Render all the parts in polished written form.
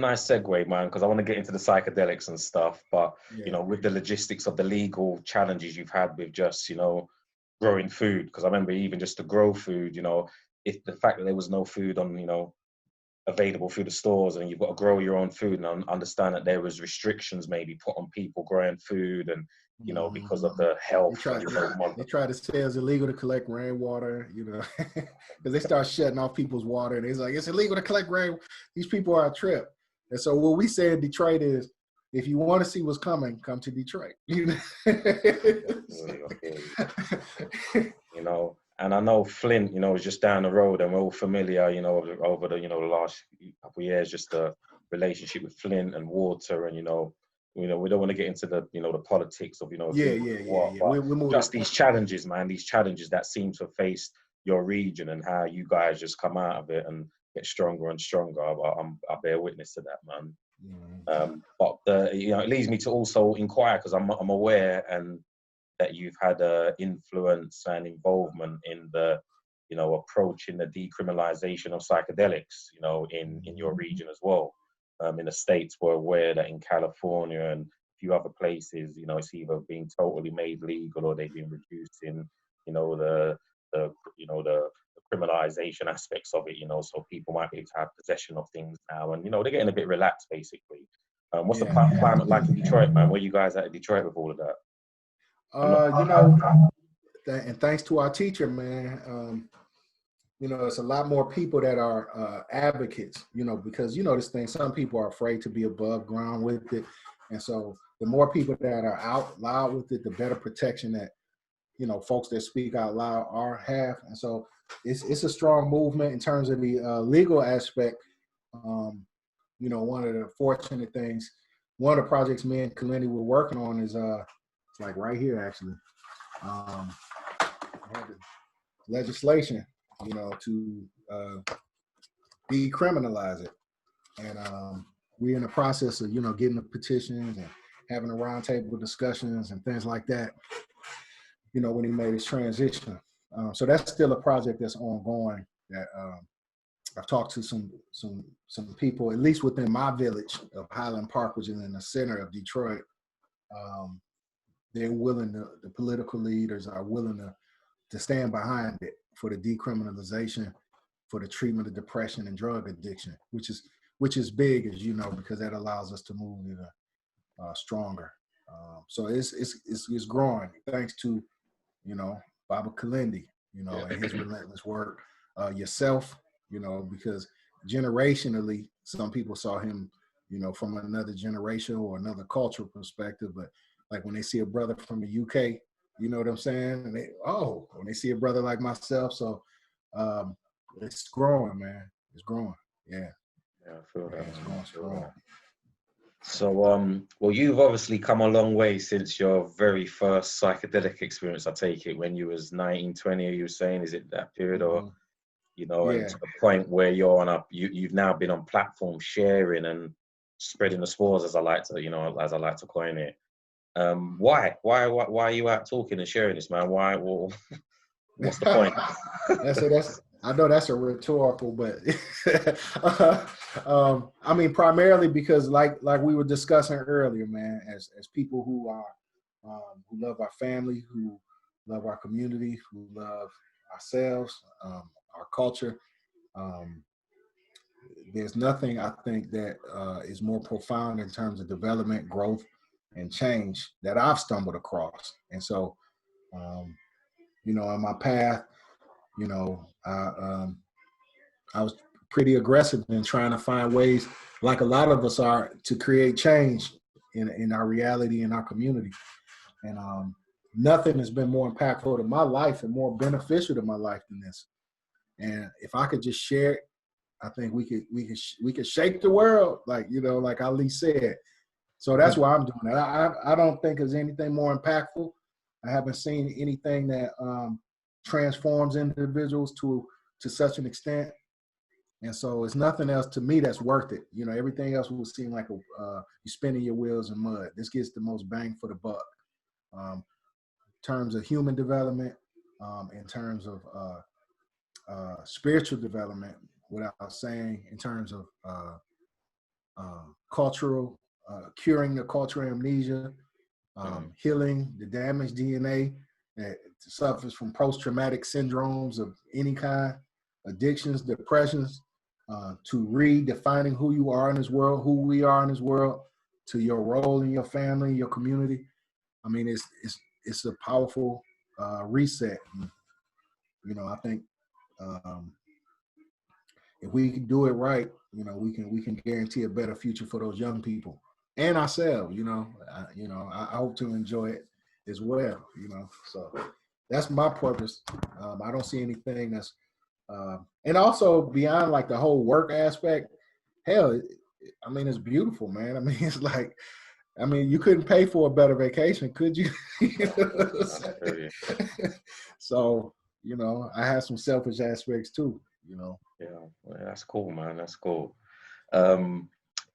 nice segue, man, because I want to get into the psychedelics and stuff. But, Yeah. you know, with the logistics of the legal challenges you've had with just, you know, growing food, because I remember even just to grow food, you know, if the fact that there was no food on, you know, available through the stores, and you've got to grow your own food, and understand that there was restrictions maybe put on people growing food, and you know, because of the health. They try to say it's illegal to collect rainwater, you know, because they start shutting off people's water, and it's like, it's illegal to collect rain. These people are a trip. And so what we say in Detroit is, if you want to see what's coming, come to Detroit. You know, and I know Flint, you know, is just down the road, and we're all familiar, you know, over the, you know, the last couple of years, just the relationship with Flint and water, and, you know, we don't want to get into the, you know, the politics of, you know, just these challenges, man, these challenges that seem to have faced your region, and how you guys just come out of it and get stronger and stronger. I bear witness to that, man. But you know, it leads me to also inquire, because I'm aware and that you've had influence and involvement in the, you know, approaching the decriminalisation of psychedelics, you know, in your region as well. In the States, we're aware that in California and a few other places, you know, it's either being totally made legal, or they've been reducing, you know, the criminalization aspects of it, you know, so people might be able to have possession of things now, and, you know, they're getting a bit relaxed, basically. What's the climate like in Detroit, man? Where you guys at in Detroit with all of that? You know, and thanks to our teacher, man, you know, it's a lot more people that are advocates, you know, because, you know, this thing, some people are afraid to be above ground with it. And so the more people that are out loud with it, the better protection that, you know, folks that speak out loud have. And so it's a strong movement in terms of the legal aspect. You know, one of the fortunate things, one of the projects me and Kilindi were working on is, it's like right here, actually, legislation, you know, to decriminalize it. And we're in the process of, you know, getting the petitions and having the roundtable discussions and things like that, you know, when he made his transition. So that's still a project that's ongoing, that I've talked to some people, at least within my village of Highland Park, which is in the center of Detroit. They're willing to, the political leaders are willing to stand behind it for the decriminalization, for the treatment of depression and drug addiction, which is big, as you know, because that allows us to move even stronger. So it's growing thanks to, you know, Baba Kilindi, you know, and his relentless work. Yourself, you know, because generationally, some people saw him, you know, from another generation or another cultural perspective, but like when they see a brother from the UK, you know what I'm saying? And when they see a brother like myself, so it's growing, man. It's growing. Yeah. Yeah, I feel that. It's going strong. So, well, you've obviously come a long way since your very first psychedelic experience, I take it, when you was 19, 20, you were saying, is it that period, or, you know, and to the point where you've now been on platforms sharing and spreading the spores, as I like to coin it. Why are you out talking and sharing this, man? Why? Well, what's the point? I know that's a rhetorical, but I mean, primarily because like we were discussing earlier, man, as people who are who love our family, who love our community, who love ourselves, our culture. There's nothing, I think, that is more profound in terms of development, growth, and change that I've stumbled across. And so, you know, on my path, you know, I was pretty aggressive in trying to find ways, like a lot of us are, to create change in our reality, in our community. And nothing has been more impactful to my life and more beneficial to my life than this. And if I could just share it, I think we could shake the world, like, you know, like Ali said. So that's why I'm doing it. I don't think there's anything more impactful. I haven't seen anything that transforms individuals to such an extent. And so it's nothing else to me that's worth it. You know, everything else will seem like you're spinning your wheels in mud. This gets the most bang for the buck. In terms of human development, in terms of spiritual development, without saying in terms of cultural, curing the cultural amnesia, healing the damaged DNA that suffers from post-traumatic syndromes of any kind, addictions, depressions, to redefining who you are in this world, who we are in this world, to your role in your family, your community. I mean, it's a powerful reset. You know, I think if we can do it right, you know, we can guarantee a better future for those young people and ourselves. You know, I hope to enjoy it as well. You know, so that's my purpose. I don't see anything that's and also beyond like the whole work aspect. Hell, I mean, it's beautiful, man. I mean, it's like, I mean, you couldn't pay for a better vacation, could you? So, you know, I have some selfish aspects too, you know. Yeah, well, that's cool, man. That's cool.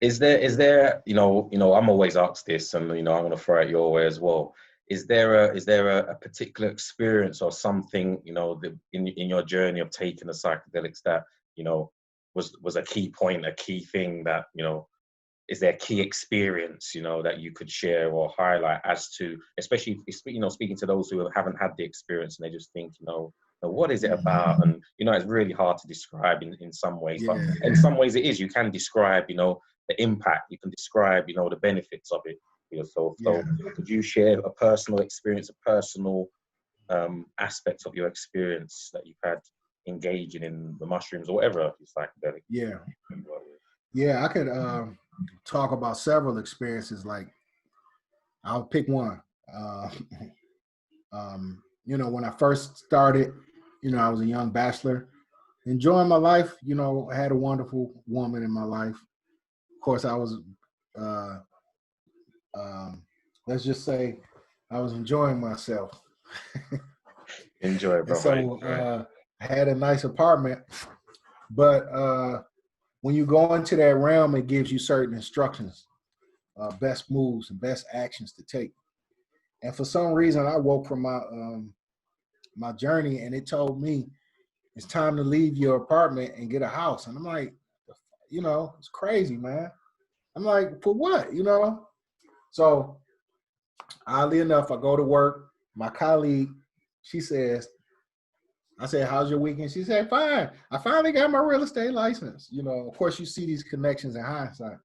Is there, you know, I'm always asked this, and you know, I'm gonna throw it your way as well. Is there a particular experience or something, you know, that in your journey of taking the psychedelics that, you know, was a key point, a key thing that, you know, is there a key experience, you know, that you could share or highlight as to, especially, you know, speaking to those who haven't had the experience and they just think, you know, what is it about? And, you know, it's really hard to describe in some ways, but in some ways it is. You can describe, you know, the impact, you can describe, you know, the benefits of it for yourself. So could you share a personal experience, a personal aspect of your experience that you've had engaging in the mushrooms or whatever your psychedelic? Yeah, I could talk about several experiences. Like, I'll pick one. You know, when I first started, you know, I was a young bachelor, enjoying my life. You know, I had a wonderful woman in my life. Of course, I was, let's just say, I was enjoying myself. Enjoy, bro. So I had a nice apartment, but when you go into that realm, it gives you certain instructions, best moves and best actions to take. And for some reason, I woke from my journey, and it told me it's time to leave your apartment and get a house. And I'm like, you know, it's crazy, man. I'm like, for what, you know? So oddly enough, I go to work. My colleague, she says, I said, how's your weekend? She said, fine. I finally got my real estate license. You know, of course, you see these connections in hindsight.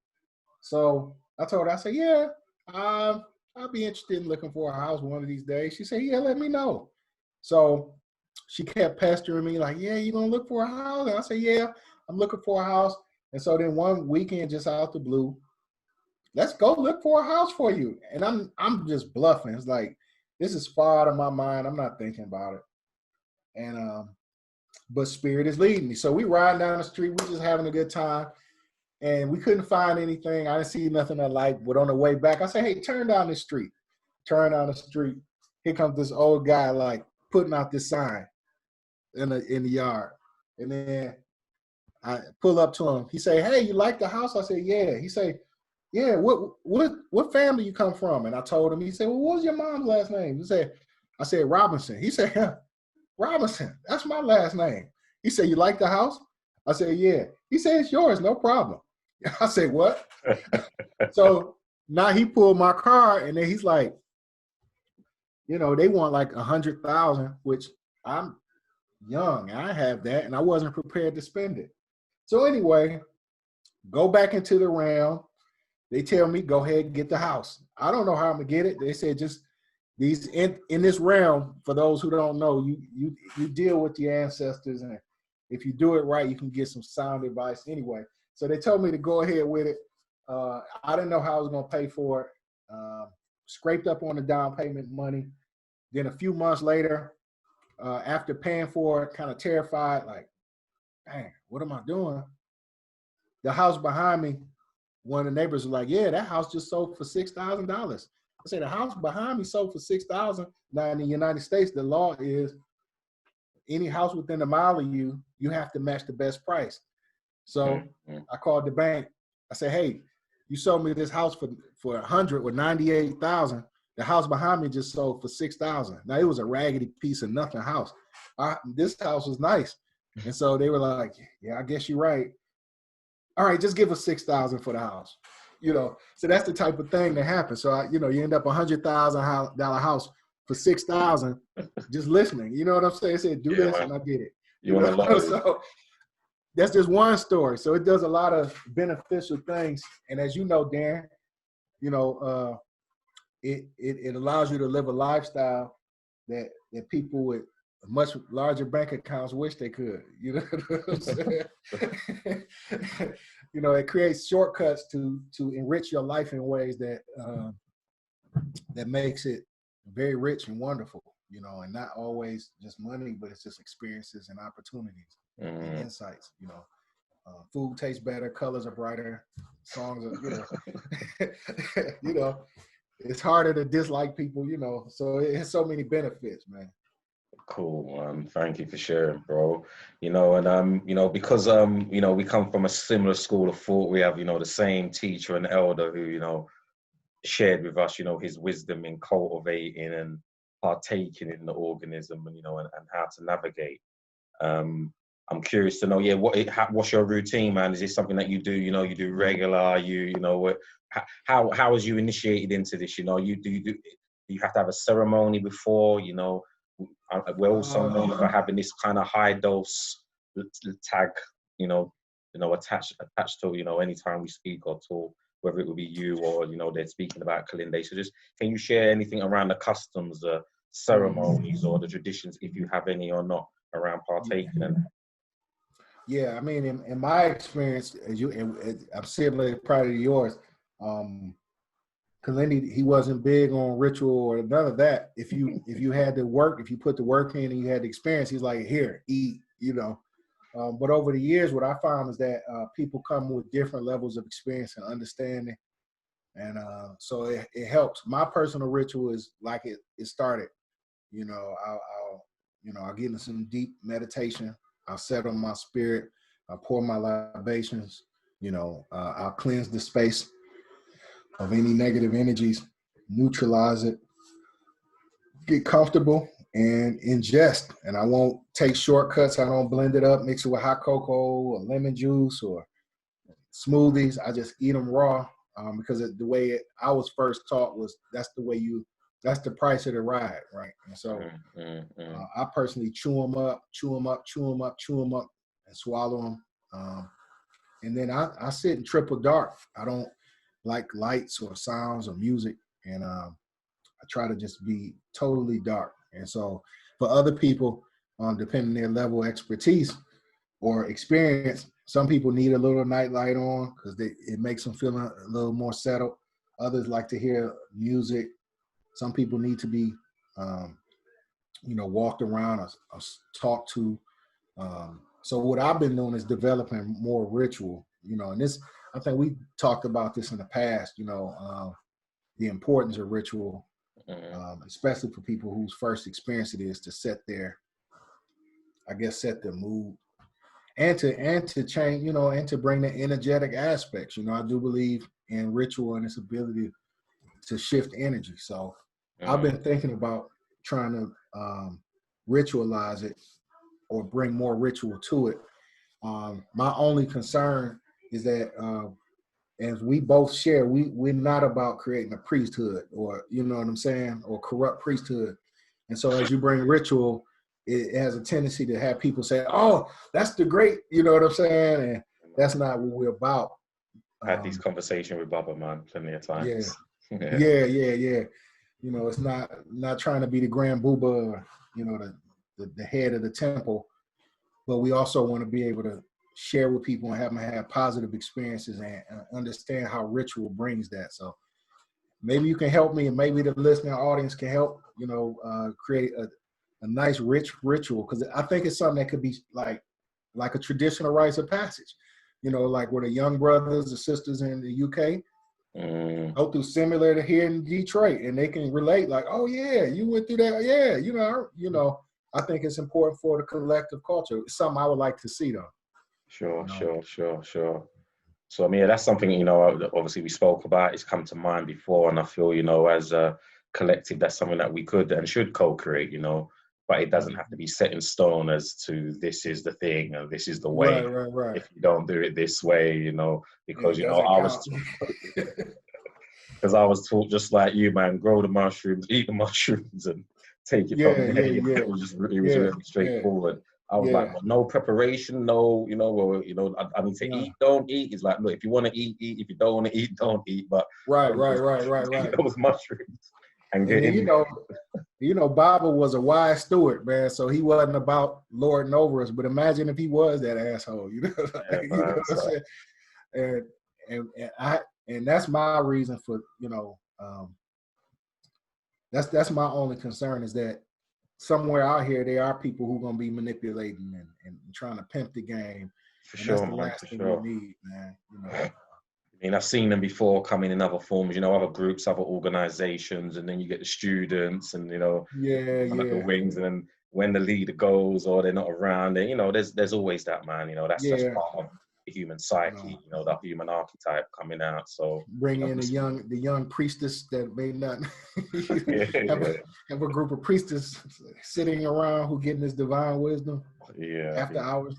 So I told her, I said, yeah, I'll be interested in looking for a house one of these days. She said, yeah, let me know. So she kept pestering me like, yeah, you gonna look for a house? And I said, yeah, I'm looking for a house. And so then one weekend, just out the blue, let's go look for a house for you. And I'm just bluffing. It's like, this is far out of my mind. I'm not thinking about it. And but spirit is leading me. So we riding down the street, we just having a good time. And we couldn't find anything. I didn't see nothing I liked. But on the way back, I said, hey, turn down the street. Turn down the street. Here comes this old guy, like, putting out this sign in the yard. And then I pull up to him. He say, hey, you like the house? I said, yeah. He say, yeah, what family you come from? And I told him. He said, well, what was your mom's last name? I said, Robinson. He said, yeah, Robinson, that's my last name. He said, you like the house? I said, yeah. He said, it's yours, no problem. I said, what? So now he pulled my card, and then he's like, you know, they want like 100,000, which I'm young. I have that, and I wasn't prepared to spend it. So anyway, go back into the realm. They tell me, go ahead and get the house. I don't know how I'm gonna get it. They said, just these in this realm, for those who don't know, you deal with your ancestors, and if you do it right, you can get some sound advice anyway. So they told me to go ahead with it. I didn't know how I was gonna pay for it. Scraped up on the down payment money. Then a few months later, after paying for it, kind of terrified, like, dang, what am I doing? The house behind me, one of the neighbors was like, yeah, that house just sold for $6,000. I said, the house behind me sold for $6,000. Now in the United States, the law is any house within a mile of you, you have to match the best price. So I called the bank. I said, hey, you sold me this house for 100 or 98,000. The house behind me just sold for 6,000. Now it was a raggedy piece of nothing house. This house was nice. And so they were like, yeah, I guess you're right. all right, just give us 6,000 for the house. You know, so that's the type of thing that happens. So you know, you end up $100,000 house for 6,000 just listening. You know what I'm saying? I said, do this, and I did it. You want a lot of So that's just one story. So it does a lot of beneficial things. And as you know, Darren, you know, it allows you to live a lifestyle that people with much larger bank accounts wish they could. You know what I'm saying? You know, it creates shortcuts to enrich your life in ways that that makes it very rich and wonderful. You know, and not always just money, but it's just experiences and opportunities and insights. You know, food tastes better, colors are brighter, songs are, you know, you know, it's harder to dislike people. You know, so it has so many benefits, man. Cool. Thank you for sharing, bro. You know, and you know, because you know, we come from a similar school of thought. We have, you know, the same teacher and elder who, you know, shared with us, you know, his wisdom in cultivating and partaking in the organism, and you know, and how to navigate. I'm curious to know, yeah, what's your routine, man? Is this something that you do? You know, you do regular? You know, how was you initiated into this? You know, do you have to have a ceremony before? You know. We're also known for having this kind of high dose tag, you know, attached to, you know, anytime we speak or talk, whether it would be you or, you know, they're speaking about Kilindi. So just, can you share anything around the customs, the ceremonies, or the traditions, if you have any or not, around partaking in? Yeah, I mean, in my experience, I'm similar probably to yours. Kilindi, he wasn't big on ritual or none of that. If you had to work, if you put the work in and you had the experience, he's like, here, eat, you know. But over the years, what I found is that people come with different levels of experience and understanding, and so it helps. My personal ritual is like it started. You know, I'll get into some deep meditation. I'll settle my spirit. I'll pour my libations. You know, I'll cleanse the space of any negative energies, neutralize it, get comfortable, and ingest. And I won't take shortcuts. I don't blend it up, mix it with hot cocoa or lemon juice or smoothies. I just eat them raw because the way I was first taught was that's the price of the ride, right? And so I personally chew them up, and swallow them. And then I sit in triple dark. I don't like lights or sounds or music, and I try to just be totally dark. And so for other people, depending on their level of expertise or experience, some people need a little night light on because it makes them feel a little more settled. Others like to hear music. Some people need to be, you know, walked around or talked to. So what I've been doing is developing more ritual, you know, and I think we talked about this in the past, you know, the importance of ritual, especially for people whose first experience it is to set the mood and to change, you know, and to bring the energetic aspects. You know, I do believe in ritual and its ability to shift energy. So I've been thinking about trying to ritualize it or bring more ritual to it. My only concern is that as we both share, we're not about creating a priesthood or, you know what I'm saying, or corrupt priesthood. And so as you bring ritual, it has a tendency to have people say, oh, that's the great, you know what I'm saying? And that's not what we're about. I had these conversations with Baba, man, plenty of times. Yeah. You know, it's not trying to be the grand booba or, you know, the head of the temple, but we also want to be able to share with people and have them have positive experiences and understand how ritual brings that. So maybe you can help me, and maybe the listening audience can help, you know, create a nice rich ritual, because I think it's something that could be like a traditional rites of passage, you know, like where the young brothers or sisters in the UK go through similar to here in Detroit, and they can relate like, oh yeah, you went through that. Yeah, you know, I think it's important for the collective culture. It's something I would like to see though. Sure. So I mean, that's something, you know, obviously we spoke about, it's come to mind before, and I feel, you know, as a collective, that's something that we could and should co-create, you know, but it doesn't have to be set in stone as to this is the thing and this is the way. Right. If you don't do it this way, you know, because it you know, I was taught just like you, man, grow the mushrooms, eat the mushrooms, and take it from there. It was just really straightforward. I was like, well, no preparation, no, you know, well, you know, I need to eat, don't eat. It's like, look, if you want to eat, eat. If you don't want to eat, don't eat. But right. Those mushrooms and get in. You know, Baba was a wise steward, man. So he wasn't about lording over us. But imagine if he was that asshole. You know, you know what I'm saying? And that's my reason for, you know, that's my only concern, is that somewhere out here there are people who are gonna be manipulating and trying to pimp the game. For sure, that's the last thing we need, man. You know. I mean, I've seen them before coming in other forms, you know, other groups, other organizations, and then you get the students and, you know, the wings, and then when the leader goes or they're not around, and, you know, there's always that, man, you know, that's just part of the human psyche, you know, that human archetype coming out. So bring in the young priestess that may not have a group of priestess sitting around who getting this divine wisdom after hours.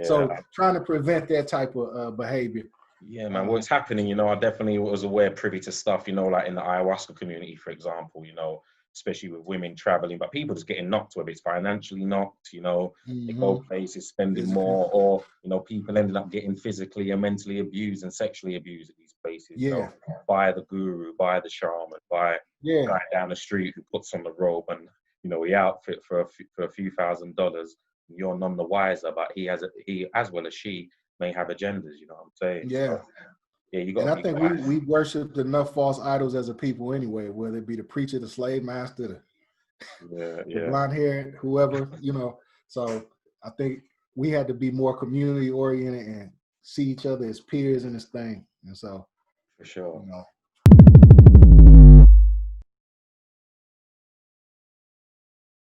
So trying to prevent that type of behavior. Yeah, man, what's happening, you know, I definitely was aware, privy to stuff, you know, like in the ayahuasca community, for example, you know, especially with women traveling, but people just getting knocked, whether it's financially knocked, you know, they go places spending more, or, you know, people ended up getting physically and mentally abused and sexually abused at these places, you know, by the guru, by the shaman, by the guy down the street who puts on the robe and, you know, he outfit for a few $1,000s. You're none the wiser, but he as well as she may have agendas, you know what I'm saying? So, you got. And I think we worshipped enough false idols as a people anyway, whether it be the preacher, the slave master, the blonde hair, whoever, you know. So I think we had to be more community oriented and see each other as peers in this thing. And so, for sure, you know,